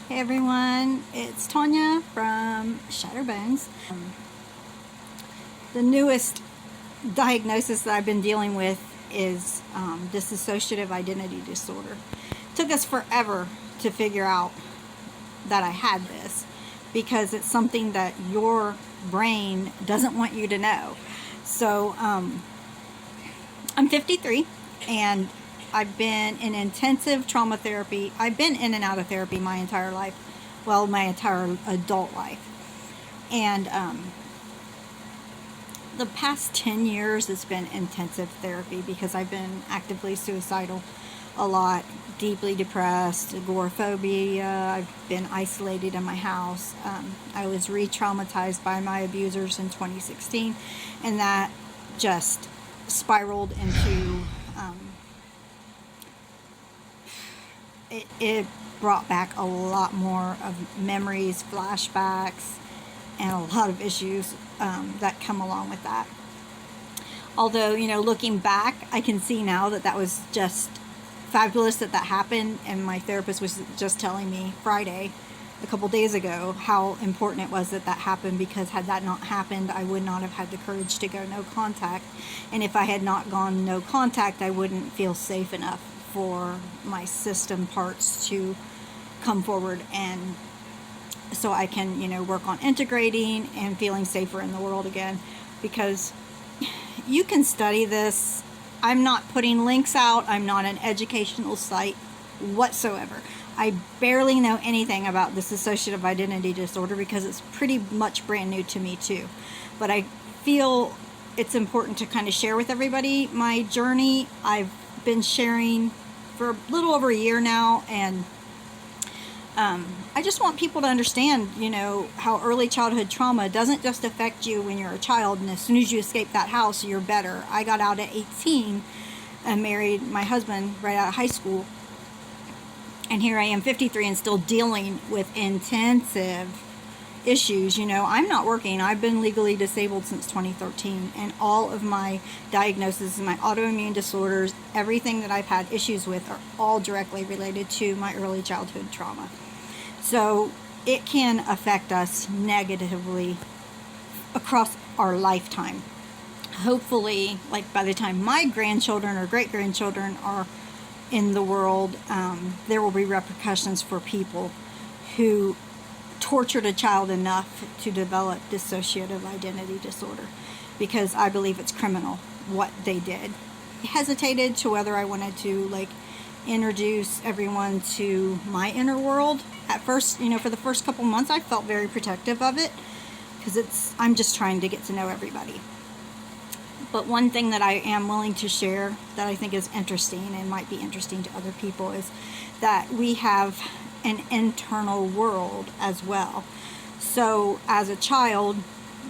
Hey everyone, it's Tanya from Shattered Bones. The newest diagnosis that I've been dealing with is dissociative identity disorder. It took us forever to figure out that I had this because it's something that your brain doesn't want you to know. So I'm 53 and I've been in intensive trauma therapy. I've been in and out of therapy my entire life. Well, my entire adult life. And the past 10 years it's been intensive therapy because I've been actively suicidal a lot, deeply depressed, agoraphobia. I've been isolated in my house. I was re-traumatized by my abusers in 2016, and that just spiraled into it brought back a lot more of memories, flashbacks, and a lot of issues that come along with that. Although, looking back, I can see now that that was just fabulous that happened, and my therapist was just telling me Friday, a couple days ago, how important it was that happened, because had that not happened, I would not have had the courage to go no contact. And if I had not gone no contact, I wouldn't feel safe enough for my system parts to come forward, and so I can work on integrating and feeling safer in the world again. Because you can study this. I'm not putting links out. I'm not an educational site whatsoever. I barely know anything about this dissociative identity disorder because it's pretty much brand new to me too. But I feel it's important to kind of share with everybody my journey. I've been sharing for a little over a year now, and I just want people to understand, how early childhood trauma doesn't just affect you when you're a child, and as soon as you escape that house, you're better. I got out at 18 and married my husband right out of high school, and here I am 53 and still dealing with intensive issues. I'm not working. I've been legally disabled since 2013, and all of my diagnoses, my autoimmune disorders, everything that I've had issues with are all directly related to my early childhood trauma. So it can affect us negatively across our lifetime. Hopefully, like by the time my grandchildren or great-grandchildren are in the world, there will be repercussions for people who tortured a child enough to develop dissociative identity disorder, because I believe it's criminal what they did. I hesitated to whether I wanted to introduce everyone to my inner world. At first, for the first couple months, I felt very protective of it because I'm just trying to get to know everybody. But one thing that I am willing to share that I think is interesting and might be interesting to other people is that we have an internal world as well. So as a child,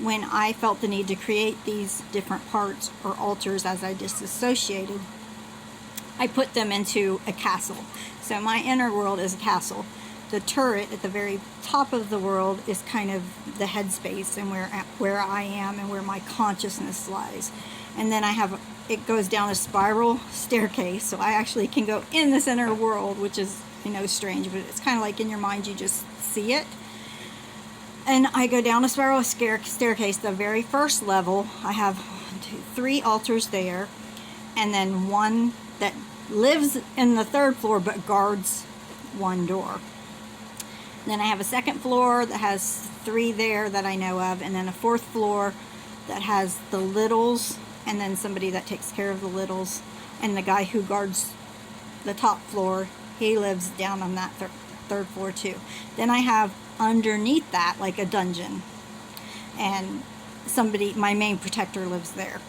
when I felt the need to create these different parts or alters as I disassociated, I put them into a castle. So my inner world is a castle. The turret at the very top of the world is kind of the headspace and where I am and where my consciousness lies. And then it goes down a spiral staircase, so I actually can go in this inner world, which is strange, but it's kind of like in your mind you just see it. And I go down a spiral staircase. The very first level, I have 1, 2, 3 altars there, and then one that lives in the 3rd floor but guards one door. Then I have a 2nd floor that has 3 there that I know of, and then a 4th floor that has the littles, and then somebody that takes care of the littles, and the guy who guards the top floor, he lives down on that 3rd floor too. Then I have underneath that like a dungeon, and my main protector lives there.